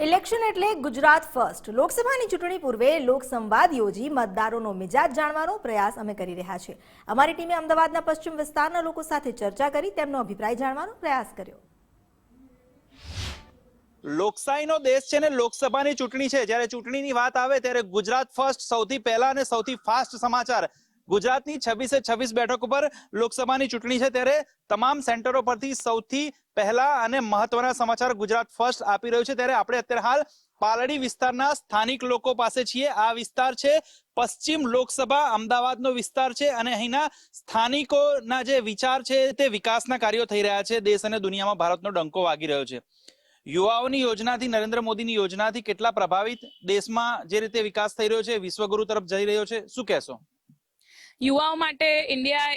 Election એટલે Gujarat first. લોકસભાની ચૂંટણી પૂર્વે લોકસંવાદ યોજી મતદારોનો મિજાજ જાણવાનો પ્રયાસ અમે કરી રહ્યા છીએ. અમારી ટીમે અમદાવાદના પશ્ચિમ વિસ્તારના લોકો સાથે ચર્ચા કરી તેમનો અભિપ્રાય જાણવાનો પ્રયાસ કર્યો. લોકશાહીનો દેશ છે ને લોકસભાની ચૂંટણી છે. જ્યારે ચૂંટણીની વાત આવે ત્યારે ગુજરાત ફર્સ્ટ સૌથી પહેલા અને સૌથી ફાસ્ટ સમાચાર. ગુજરાતની 26 બેઠક ઉપર લોકસભાની ચૂંટણી છે ત્યારે તમામ સેન્ટરો પરથી સૌથી પહેલા અને મહત્વના સમાચાર ગુજરાત ફર્સ્ટ આપી રહ્યું છે. ત્યારે આપણે અત્યારે હાલ પાલડી વિસ્તારના સ્થાનિક લોકો પાસે છીએ. આ વિસ્તાર છે પશ્ચિમ લોકસભા અમદાવાદનો વિસ્તાર છે અને અહીંના સ્થાનિકોના જે વિચાર છે તે વિકાસના કાર્યો થઈ રહ્યા છે. દેશ અને દુનિયામાં ભારતનો ડંકો વાગી રહ્યો છે. યુવાઓની યોજનાથી, નરેન્દ્ર મોદીની યોજનાથી કેટલા પ્રભાવિત દેશમાં જે રીતે વિકાસ થઈ રહ્યો છે, વિશ્વગુરુ તરફ જઈ રહ્યો છે, શું કહેશો? યુવાઓ માટે ઇન્ડિયા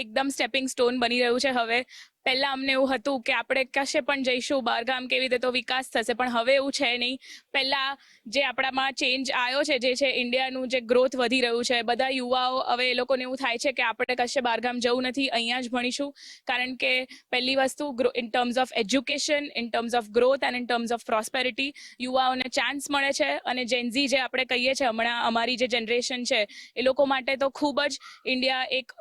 એકદમ સ્ટેપિંગ સ્ટોન બની રહ્યું છે. હવે પહેલા અમને એવું હતું કે આપણે કશે પણ જઈશું બહારગામ કેવી રીતે તો વિકાસ થશે, પણ હવે એવું છે નહીં. પહેલા જે આપણામાં ચેન્જ આવ્યો છે, જે છે ઇન્ડિયાનું જે ગ્રોથ વધી રહ્યું છે, બધા યુવાઓ હવે એ લોકોને એવું થાય છે કે આપણે કશે બહારગામ જવું નથી, અહીંયા જ ભણીશું. કારણ કે પહેલી વસ્તુ in terms of education, in terms of growth and in terms of prosperity યુવાઓને ચાન્સ મળે છે. અને જેનઝી જે આપણે કહીએ છીએ હમણાં અમારી જે જનરેશન છે એ લોકો માટે તો ખૂબ જ ઇન્ડિયા એક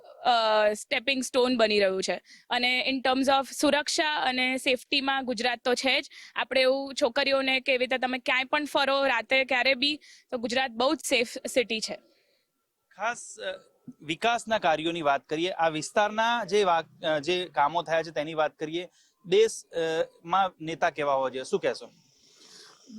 સ્ટેપિંગ સ્ટોન બની રહ્યું છે. અને ઇન ટર્મ્સ ઓફ સુરક્ષા અને સેફટીમાં ગુજરાત તો છે જ. આપણે એવું છોકરીઓને કે એવી રીતે તમે ક્યાંય પણ ફરો રાતે ક્યારે બી તો ગુજરાત બહુ જ સેફ સિટી છે. ખાસ વિકાસના કાર્યોની વાત કરીએ, આ વિસ્તારના જે કામો થયા છે તેની વાત કરીએ. દેશમાં નેતા કેવા હોવા જોઈએ, શું કહેશો?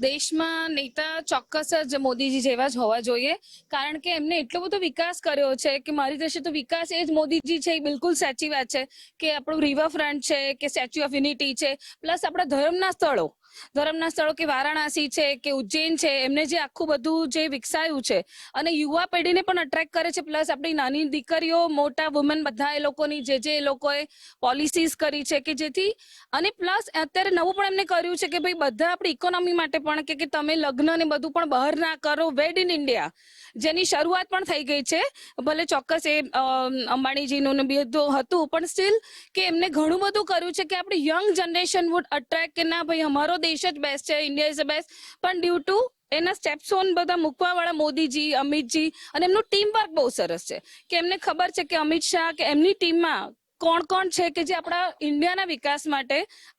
દેશમાં નેતા ચોક્કસ જ મોદીજી જેવા જ હોવા જોઈએ, કારણ કે એમને એટલો બધો વિકાસ કર્યો છે કે મારી દ્રષ્ટિએ તો વિકાસ એ જ મોદીજી છે. એ બિલકુલ સાચી વાત છે કે આપણું રિવરફ્રન્ટ છે, કે સ્ટેચ્યુ ઓફ યુનિટી છે, પ્લસ આપણા ધર્મના સ્થળો કે વારાણસી છે કે ઉજ્જૈન છે, એમને જે આખું બધું જે વિકસાયું છે અને યુવા પેઢીને પણ અટ્રેક્ટ કરે છે. પ્લસ આપણી નાની દીકરીઓ, મોટા વુમન, બધા એ લોકોની જે એ લોકોએ પોલિસીસ કરી છે કે જેથી, અને પ્લસ અત્યારે નવું પણ એમને કર્યું છે કે ભાઈ બધા આપણી ઇકોનોમી માટે પણ કે તમે લગ્ન ને બધું પણ બહાર ના કરો, વેડ ઇન ઇન્ડિયા, જેની શરૂઆત પણ થઈ ગઈ છે. ભલે ચોક્કસ એ અંબાણીજીનું બધું હતું, પણ સ્ટીલ કે એમને ઘણું બધું કર્યું છે કે આપણી યંગ જનરેશન વુડ અટ્રેક્ટ કે ના ભાઈ અમારો દેશ જ બેસ્ટ છે, ઇન્ડિયા ઇઝ ધ બેસ્ટ. પણ ડ્યુ ટુ એના સ્ટેપ્સોન બધા મૂકવા વાળા મોદીજી, અમિતજી અને એમનું ટીમ વર્ક બહુ સરસ છે કે એમને ખબર છે કે અમિત શાહ કે એમની ટીમમાં કોણ છે કે જે આપણા ઇન્ડિયાના વિકાસ માટે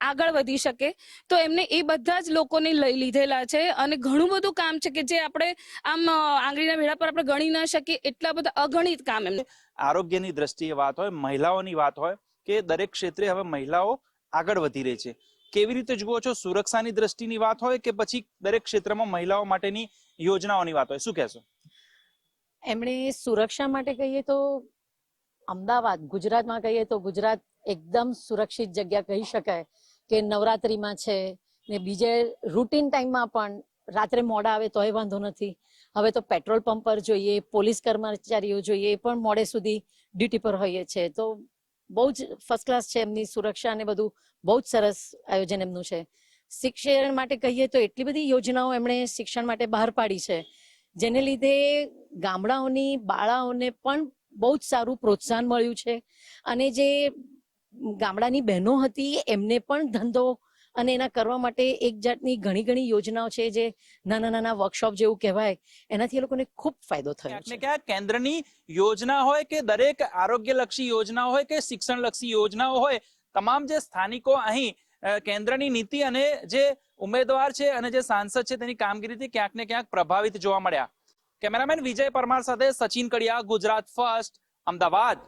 આગળ વધી શકે. તો એમને એ બધા જ લોકોને લઈ લીધેલા છે અને ઘણું બધું કામ છે કે જે આપણે આમ આંગળીના વેઢા પર આપણે ગણી ના શકીએ, એટલા બધા અગણિત કામ એમને. આરોગ્યની દ્રષ્ટિએ વાત હોય, મહિલાઓની વાત હોય, કે દરેક ક્ષેત્રે હવે મહિલાઓ આગળ વધી રહી છે. કેવી રીતે જુઓ છો? સુરક્ષાની દ્રષ્ટિની વાત હોય કે પછી દરેક ક્ષેત્રમાં મહિલાઓ માટેની યોજનાઓની વાત હોય, શું કહેશો? એમણે સુરક્ષા માટે કહીએ તો અમદાવાદ, ગુજરાતમાં કહીએ તો ગુજરાત એકદમ સુરક્ષિત જગ્યા કહી શકાય. કે નવરાત્રિમાં છે ને બીજે રૂટીન ટાઈમમાં પણ રાત્રે મોડા આવે તોય વાંધો નથી. હવે તો પેટ્રોલ પંપ પર જોઈએ, પોલીસ કર્મચારીઓ જોઈએ, પણ મોડે સુધી ડ્યુટી પર હોઈએ છે. તો બહુ જ ફર્સ્ટ ક્લાસ છે એમની સુરક્ષા ને બધું, બહુ જ સરસ આયોજન એમનું છે. શિક્ષણ માટે કહીએ તો એટલી બધી યોજનાઓ એમણે શિક્ષણ માટે બહાર પાડી છે, જેને લીધે ગામડાઓની બાળાઓને પણ બહુ જ સારું પ્રોત્સાહન મળ્યું છે. અને જે ગામડાની બહેનો હતી એમને પણ ધંધો અને એના કરવા માટે એક જાતની ઘણી યોજનાઓ છે, જે નાના વર્કશોપ જેવું કહેવાય, એનાથી એ લોકોને ખૂબ ફાયદો થયો છે. ક્યાંક કેન્દ્રની યોજના હોય કે દરેક આરોગ્યલક્ષી યોજના હોય કે શિક્ષણલક્ષી યોજનાઓ હોય, તમામ જે સ્થાનિકો અહીં કેન્દ્રની નીતિ અને જે ઉમેદવાર છે અને જે સાંસદ છે તેની કામગીરીથી ક્યાંક ને ક્યાંક પ્રભાવિત જોવા મળ્યા. કેમેરામેન વિજય પરમાર સાથે સચિન કડિયા, ગુજરાત ફર્સ્ટ, અમદાવાદ.